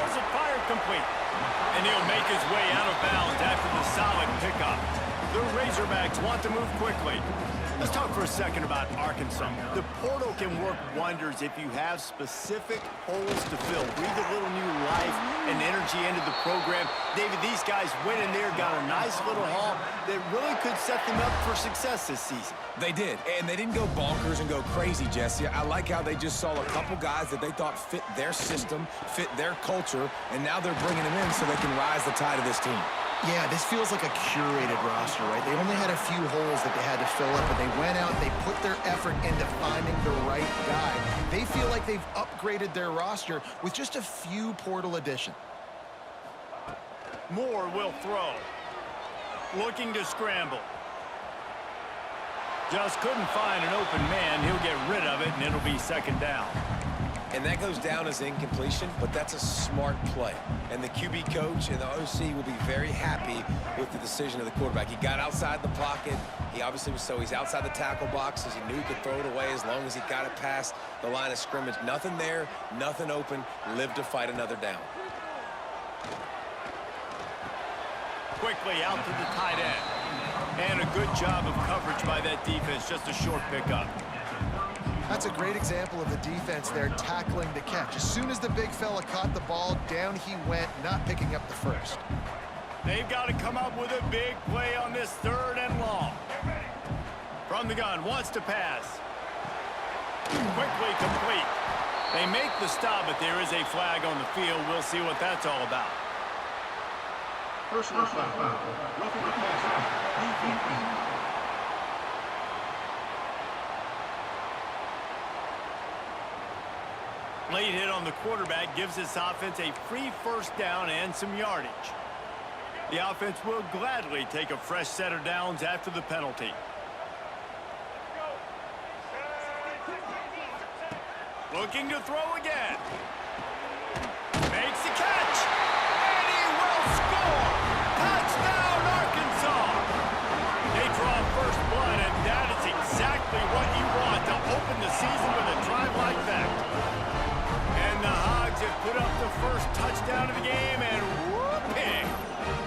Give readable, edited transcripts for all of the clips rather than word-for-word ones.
Throws it, fired complete. And he'll make his way out of bounds after the solid pickup. The Razorbacks want to move quickly. Let's talk for a second about Arkansas. The portal can work wonders if you have specific holes to fill. Breathe a little new life and energy into the program. David, these guys went in there, got a nice little haul that really could set them up for success this season. They did, and they didn't go bonkers and go crazy, Jesse. I like how they just saw a couple guys that they thought fit their system, fit their culture, and now they're bringing them in so they can rise the tide of this team. Yeah, this feels like a curated roster, right? They only had a few holes that they had to fill up, but they went out, they put their effort into finding the right guy. They feel like they've upgraded their roster with just a few portal additions. Moore will throw. Looking to scramble. Just couldn't find an open man. He'll get rid of it, and it'll be second down. And that goes down as incompletion, but that's a smart play. And the QB coach and the OC will be very happy with the decision of the quarterback. He got outside the pocket. He obviously was he's outside the tackle boxes. He knew he could throw it away as long as he got it past the line of scrimmage. Nothing there, nothing open. Live to fight another down. Quickly out to the tight end. And a good job of coverage by that defense. Just a short pickup. That's a great example of the defense there tackling the catch. As soon as the big fella caught the ball, down he went, not picking up the first. They've got to come up with a big play on this third and long. From the gun, wants to pass. Quickly complete. They make the stop, but there is a flag on the field. We'll see what that's all about. Personal foul. Roughing the passer. Late hit on the quarterback gives this offense a free first down and some yardage. The offense will gladly take a fresh set of downs after the penalty. Looking to throw again. Makes the catch. And he will score. Touchdown, Arkansas. They draw first blood, and that is exactly what you want to open the season with a drive like that. And the Hogs have put up the first touchdown of the game, and whooping.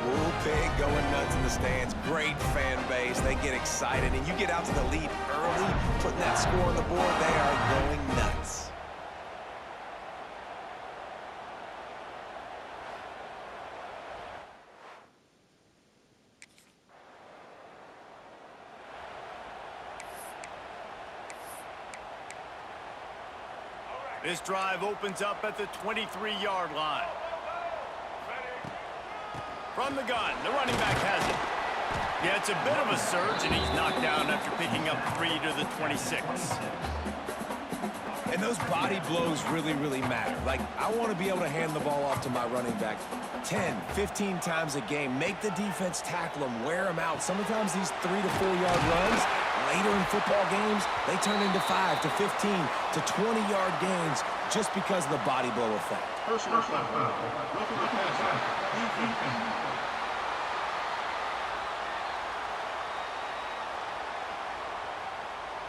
Whooping, going nuts in the stands. Great fan base. They get excited, and you get out to the lead early, putting that score on the board, they are going nuts. This drive opens up at the 23-yard line. From the gun, the running back has it. Yeah, it's a bit of a surge, and he's knocked down after picking up 3 to the 26. And those body blows really, really matter. Like, I want to be able to hand the ball off to my running back 10, 15 times a game. Make the defense tackle them, wear them out. Sometimes these 3 to 4 yard runs, later in football games, they turn into 5 to 15 to 20-yard gains just because of the body blow effect. Personal foul. Roughing the passer.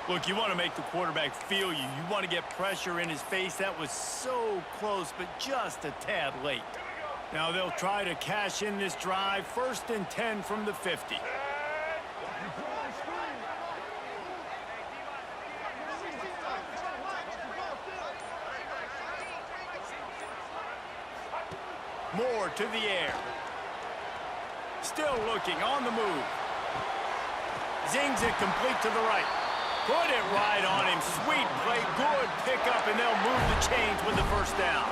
Look, you want to make the quarterback feel you. You want to get pressure in his face. That was so close, but just a tad late. Now they'll try to cash in this drive. 1st and 10 from the 50. Moore to the air. Still looking on the move. Zings it complete to the right. Put it right on him. Sweet play. Good pickup, and they'll move the chains with the first down.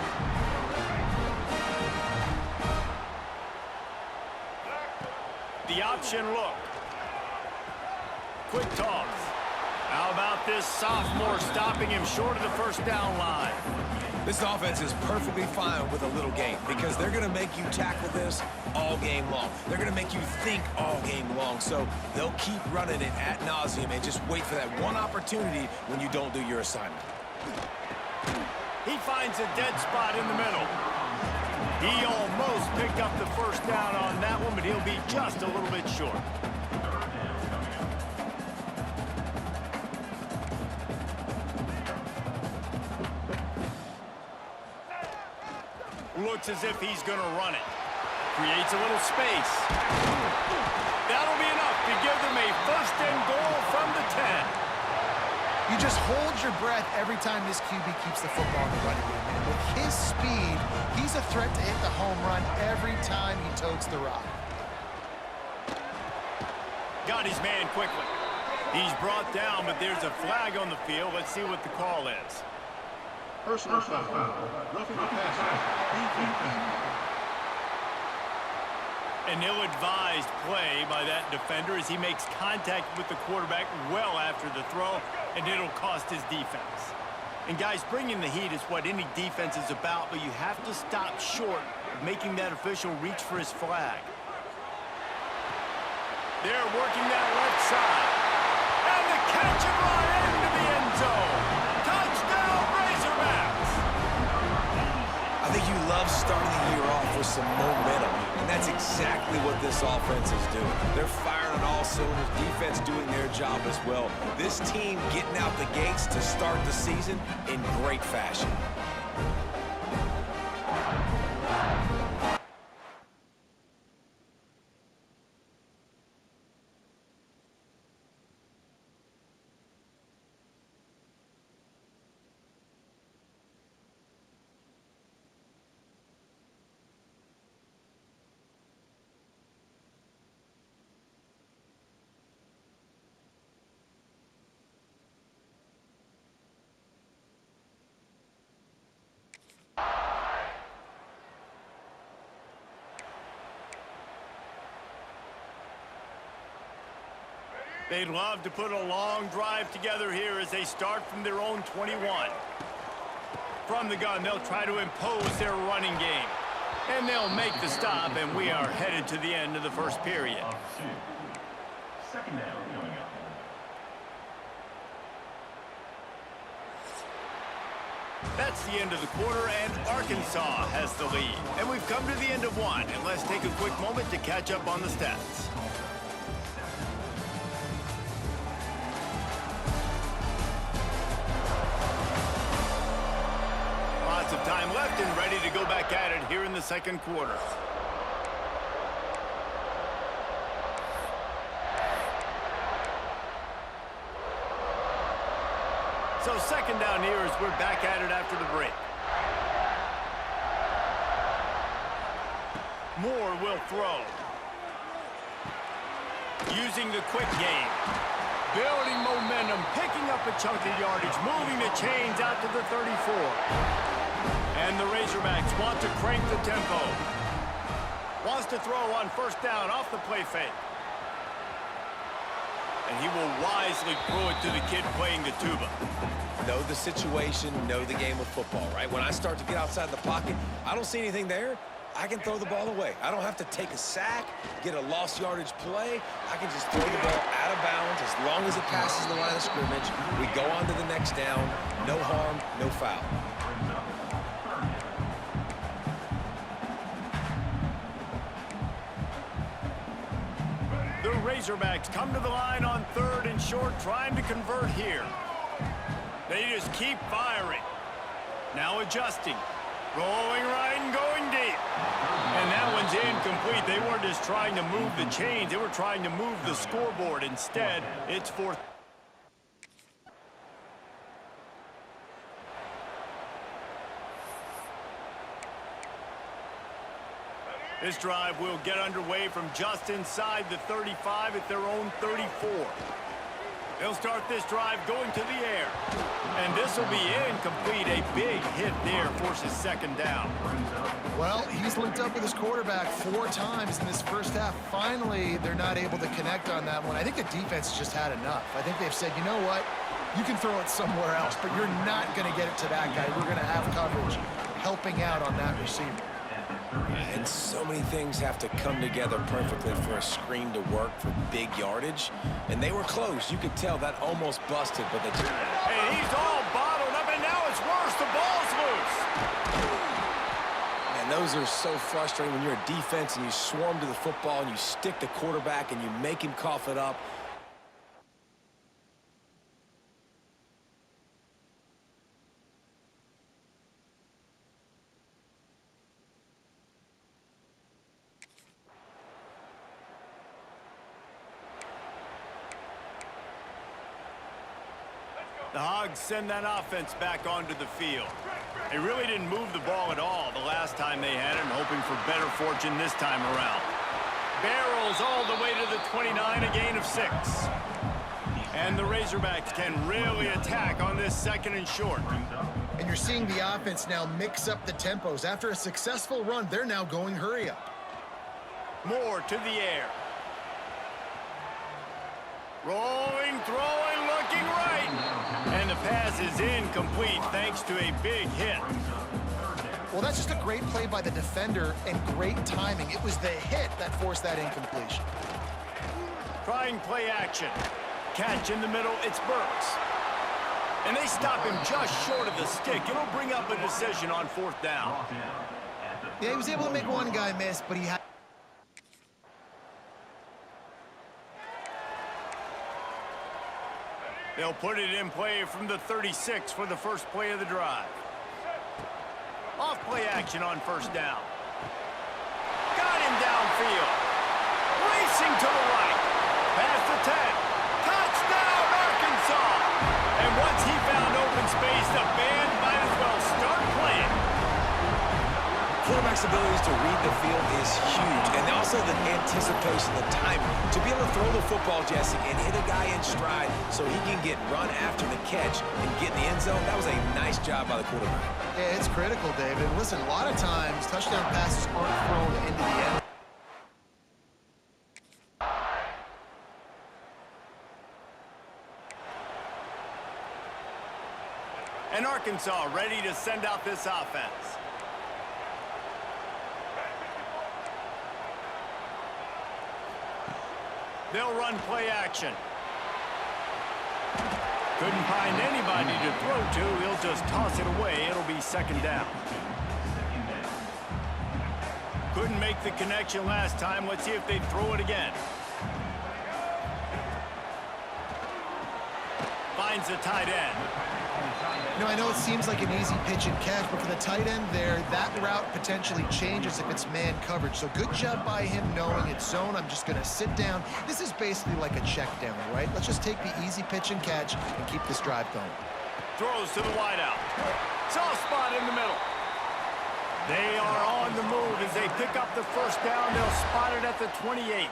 The option look. Quick toss. How about this sophomore stopping him short of the first down line? This offense is perfectly fine with a little game because they're going to make you tackle this all game long. They're going to make you think all game long. So they'll keep running it ad nauseum and just wait for that one opportunity when you don't do your assignment. He finds a dead spot in the middle. He almost picked up the first down on that one, but he'll be just a little bit short. looks as if he's going to run it. Creates a little space. That'll be enough to give them a first and goal from the 10. You just hold your breath every time this QB keeps the football in the running game, man. With his speed, he's a threat to hit the home run every time he totes the rock. Got his man quickly. He's brought down, but there's a flag on the field. Let's see what the call is. Personal foul. Roughing the passer. An ill-advised play by that defender as he makes contact with the quarterback well after the throw, and it'll cost his defense. And guys, bringing the heat is what any defense is about, but you have to stop short of making that official reach for his flag. They're working that left side. And the catch it right into the end zone. Touchdown, Razorbacks! I think you love starting the year off with some momentum, and that's exactly what this offense is doing. They're firing on all cylinders, defense doing their job as well. This team getting out the gates to start the season in great fashion. They'd love to put a long drive together here as they start from their own 21. From the gun, they'll try to impose their running game. And they'll make the stop, and we are headed to the end of the first period. Second down coming up. That's the end of the quarter, and Arkansas has the lead. And we've come to the end of one, and let's take a quick moment to catch up on the stats. Lots of time left and ready to go back at it here in the second quarter. So second down here as we're back at it after the break. Moore will throw. Using the quick game. Building momentum, picking up a chunk of yardage, moving the chains out to the 34. And the Razorbacks want to crank the tempo. Wants to throw on first down off the play fake. And he will wisely throw it to the kid playing the tuba. Know the situation, know the game of football, right? When I start to get outside the pocket, I don't see anything there. I can throw the ball away. I don't have to take a sack, get a lost yardage play. I can just throw the ball out of bounds as long as it passes the line of scrimmage. We go on to the next down. No harm, no foul. The Razorbacks come to the line on third and short, trying to convert here. They just keep firing. Now adjusting. Rolling right and going deep. And that one's incomplete. They weren't just trying to move the chains. They were trying to move the scoreboard. Instead, it's fourth. This drive will get underway from just inside the 35 at their own 34. They'll start this drive going to the air. And this will be incomplete. A big hit there forces second down. Well, he's linked up with his quarterback 4 times in this first half. Finally, they're not able to connect on that one. I think the defense just had enough. I think they've said, you know what? You can throw it somewhere else, but you're not going to get it to that guy. We're going to have coverage helping out on that receiver. And so many things have to come together perfectly for a screen to work for big yardage. And they were close. You could tell that almost busted, but they just... And he's all bottled up, and now it's worse. The ball's loose. And those are so frustrating when you're a defense and you swarm to the football and you stick the quarterback and you make him cough it up. The Hogs send that offense back onto the field. They really didn't move the ball at all the last time they had it, and hoping for better fortune this time around. Barrels all the way to the 29, a gain of 6. And the Razorbacks can really attack on this 2nd and short. And you're seeing the offense now mix up the tempos. After a successful run, they're now going hurry up. Moore to the air. Rolling, throwing, looking right. And the pass is incomplete thanks to a big hit. Well, that's just a great play by the defender and great timing. It was the hit that forced that incompletion. Trying play action. Catch in the middle, it's Burks. And they stop him just short of the stick. It'll bring up a decision on 4th down. Yeah, he was able to make one guy miss, but he had... They'll put it in play from the 36 for the first play of the drive. Off play action on 1st down. Got him downfield. Racing to the right. Past the 10. Touchdown, Arkansas! And once he found open space, the band might as well start playing. Quarterback's abilities to read the field is huge, and also the anticipation, the timing. To be able to throw the football, Jesse, and hit a guy in stride so he can get run after the catch and get in the end zone, that was a nice job by the quarterback. Yeah, it's critical, David. Listen, a lot of times, touchdown passes aren't thrown into the end. And Arkansas ready to send out this offense. They'll run play action. Couldn't find anybody to throw to. He'll just toss it away. It'll be 2nd down. Couldn't make the connection last time. Let's see if they throw it again. Finds the tight end. You know, I know it seems like an easy pitch and catch, but for the tight end there, that route potentially changes if it's man coverage. So good job by him knowing it's zone. I'm just going to sit down. This is basically like a check down, right? Let's just take the easy pitch and catch and keep this drive going. Throws to the wideout. Soft spot in the middle. They are on the move as they pick up the 1st down. They'll spot it at the 28.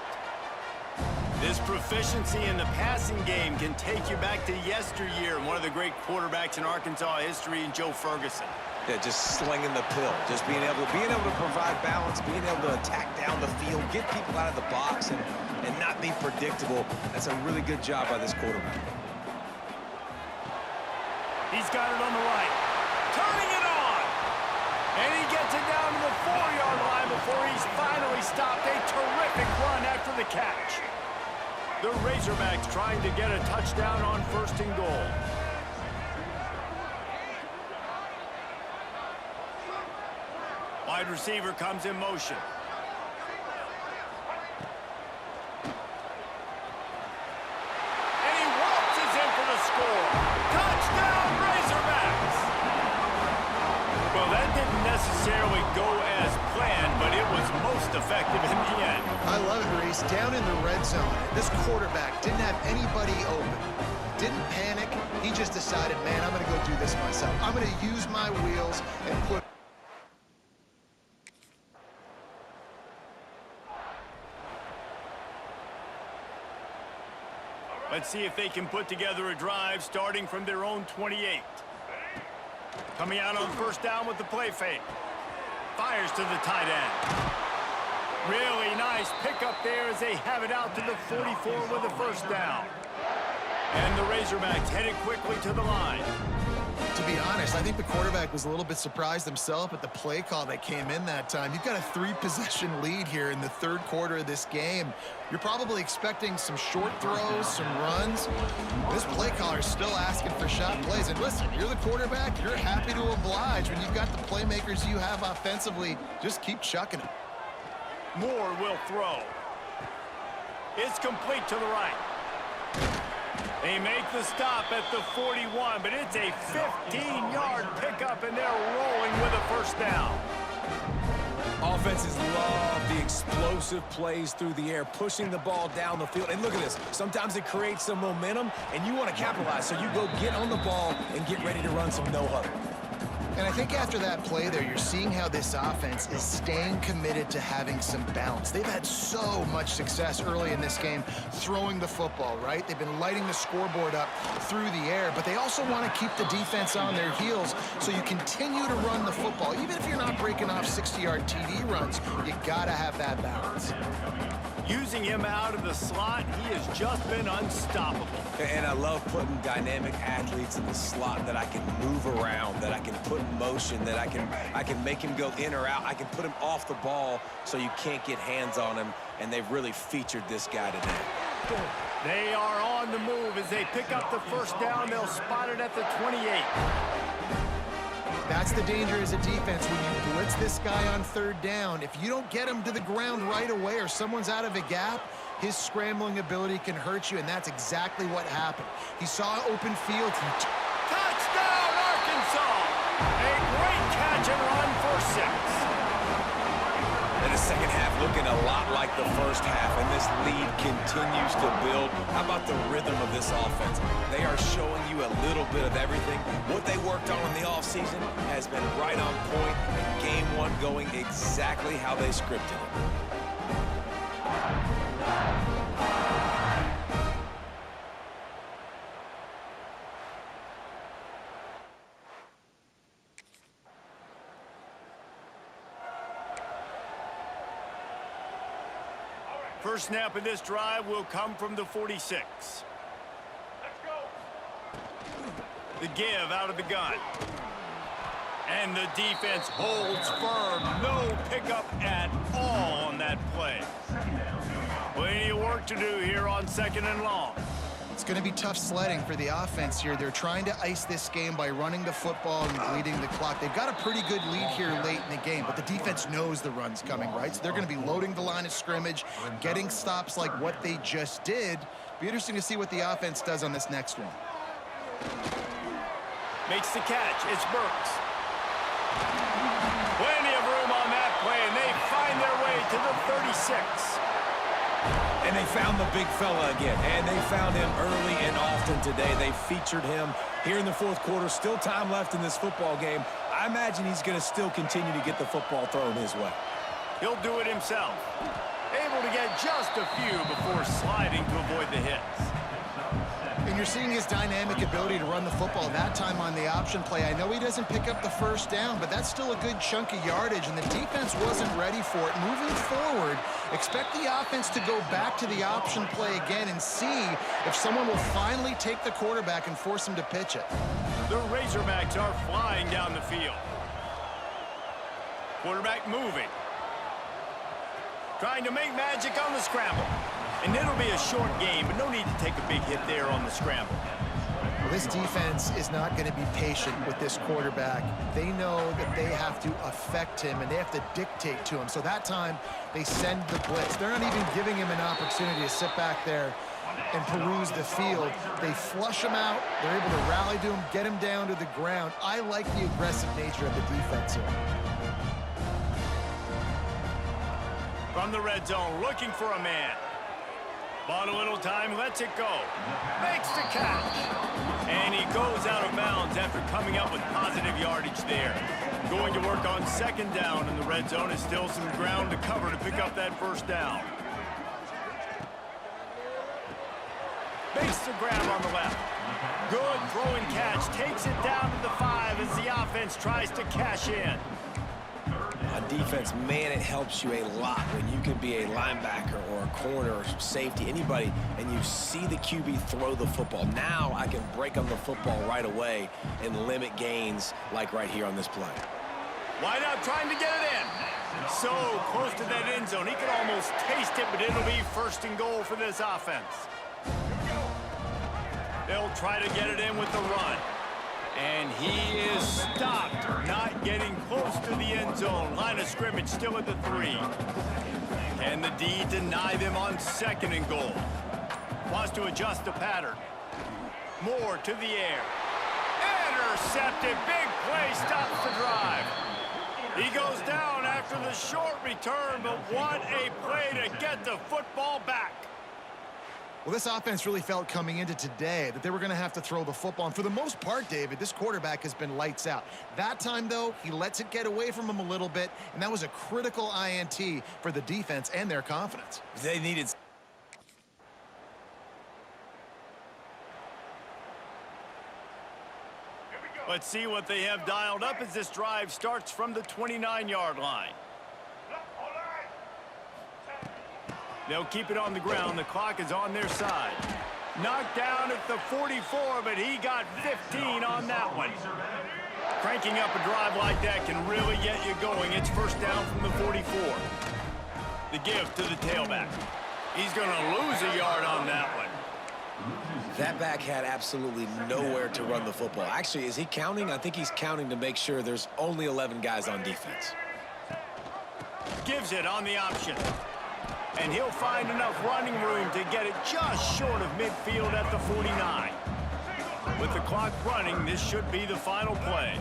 This proficiency in the passing game can take you back to yesteryear. One of the great quarterbacks in Arkansas history, Joe Ferguson. Yeah, just slinging the pill, just being able to provide balance, being able to attack down the field, get people out of the box, and not be predictable. That's a really good job by this quarterback. He's got it on the right. Turning it on. And he gets it down to the 4-yard line before he's finally stopped. A terrific run after the catch. The Razorbacks trying to get a touchdown on 1st and goal. Wide receiver comes in motion. And he waltzes in for the score. Touchdown, Razorbacks! Well, that didn't necessarily go as planned, but it was most effective in the end. I love it, Reese. Down in the red zone, this quarterback didn't have anybody open. Didn't panic. He just decided, man, I'm going to go do this myself. I'm going to use my wheels and put... Let's see if they can put together a drive starting from their own 28. Coming out on 1st down with the play fake. Fires to the tight end. Really nice pickup there as they have it out to the 44 with a 1st down. And the Razorbacks headed quickly to the line. To be honest, I think the quarterback was a little bit surprised himself at the play call that came in that time. You've got a 3-possession lead here in the 3rd quarter of this game. You're probably expecting some short throws, some runs. This play caller is still asking for shot plays. And listen, you're the quarterback. You're happy to oblige. When you've got the playmakers you have offensively, just keep chucking it. Moore will throw. It's complete to the right. They make the stop at the 41, but it's a 15-yard pickup, and they're rolling with a 1st down. Offenses love the explosive plays through the air, pushing the ball down the field. And look at this. Sometimes it creates some momentum, and you want to capitalize. So you go get on the ball and get ready to run some no-huddle. And I think after that play there, you're seeing how this offense is staying committed to having some balance. They've had so much success early in this game throwing the football, right? They've been lighting the scoreboard up through the air, but they also want to keep the defense on their heels so you continue to run the football. Even if you're not breaking off 60-yard TD runs, you got to have that balance. Using him out of the slot, he has just been unstoppable. And I love putting dynamic athletes in the slot that I can move around, that I can put in motion, that I can make him go in or out. I can put him off the ball so you can't get hands on him, and they've really featured this guy today. They are on the move as they pick up the first down. They'll spot it at the 28. That's the danger as a defense when you blitz this guy on third down. If you don't get him to the ground right away or someone's out of a gap, his scrambling ability can hurt you, and that's exactly what happened. He saw open field. Touchdown, Arkansas! A great catch and run for 6. And the second half looking a lot like the first half, and this lead continues to build. How about the rhythm of this offense? They are showing you a little bit of everything. What they worked on in the offseason has been right on point, and game one going exactly how they scripted it. First snap of this drive will come from the 46. Let's go. The give out of the gun. And the defense holds firm. No pickup at all on that play. Plenty of work to do here on 2nd and long. It's going to be tough sledding for the offense here. They're trying to ice this game by running the football and bleeding the clock. They've got a pretty good lead here late in the game, but the defense knows the run's coming, right? So they're going to be loading the line of scrimmage, getting stops like what they just did. Be interesting to see what the offense does on this next one. Makes the catch. It's Burks. Plenty of room on that play, and they find their way to the 36. And they found the big fella again, and they found him early and often today. They featured him here in the fourth quarter. Still time left in this football game. I imagine he's going to still continue to get the football thrown his way. He'll do it himself. Able to get just a few before sliding to avoid the hits. And you're seeing his dynamic ability to run the football, that time on the option play. I know he doesn't pick up the first down, but that's still a good chunk of yardage, and the defense wasn't ready for it. Moving forward, expect the offense to go back to the option play again and see if someone will finally take the quarterback and force him to pitch it. The Razorbacks are flying down the field. Quarterback moving. Trying to make magic on the scramble. And it'll be a short game, but no need to take a big hit there on the scramble. Well, this defense is not going to be patient with this quarterback. They know that they have to affect him, and they have to dictate to him. So that time, they send the blitz. They're not even giving him an opportunity to sit back there and peruse the field. They flush him out. They're able to rally to him, get him down to the ground. I like the aggressive nature of the defense here. From the red zone, looking for a man. Bought a little time, lets it go. Makes the catch. And he goes out of bounds after coming up with positive yardage there. Going to work on 2nd down, and the red zone is still some ground to cover to pick up that first down. Makes the grab on the left. Good throwing catch. Takes it down to the 5 as the offense tries to cash in. On defense, man, it helps you a lot when you can be a linebacker or a corner or safety, anybody, and you see the QB throw the football. Now I can break on the football right away and limit gains like right here on this play. Wide out trying to get it in. So close to that end zone. He could almost taste it, but it'll be 1st and goal for this offense. They'll try to get it in with the run. And he is stopped, not getting close to the end zone. Line of scrimmage still at the 3. Can the D deny them on 2nd and goal? Wants to adjust the pattern. Moore to the air. Intercepted. Big play stops the drive. He goes down after the short return, but what a play to get the football back. Well, this offense really felt coming into today that they were going to have to throw the football. And for the most part, David, this quarterback has been lights out. That time, though, he lets it get away from him a little bit, and that was a critical INT for the defense and their confidence. They needed... Let's see what they have dialed up as this drive starts from the 29-yard line. They'll keep it on the ground. The clock is on their side. Knocked down at the 44, but he got 15 on that one. Cranking up a drive like that can really get you going. It's first down from the 44. The give to the tailback. He's going to lose a yard on that one. That back had absolutely nowhere to run the football. Actually, is he counting? I think he's counting to make sure there's only 11 guys on defense. Gives it on the option. And he'll find enough running room to get it just short of midfield at the 49. With the clock running, this should be the final play.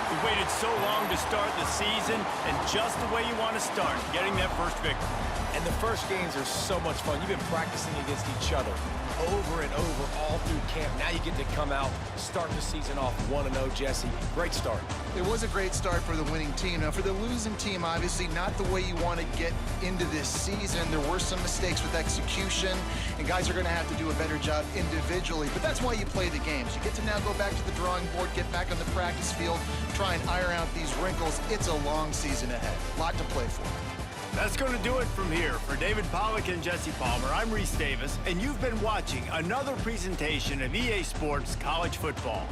We waited so long to start the season, and just the way you want to start, getting that first victory. And the first games are so much fun. You've been practicing against each other over and over all through camp. Now you get to come out, start the season off 1-0, Jesse. Great start. It was a great start for the winning team. Now, for the losing team, obviously not the way you want to get into this season. There were some mistakes with execution, and guys are going to have to do a better job individually. But that's why you play the games. You get to now go back to the drawing board, get back on the practice field, try and iron out these wrinkles. It's a long season ahead. A lot to play for. That's going to do it from here. For David Pollack and Jesse Palmer, I'm Reese Davis, and you've been watching another presentation of EA Sports College Football.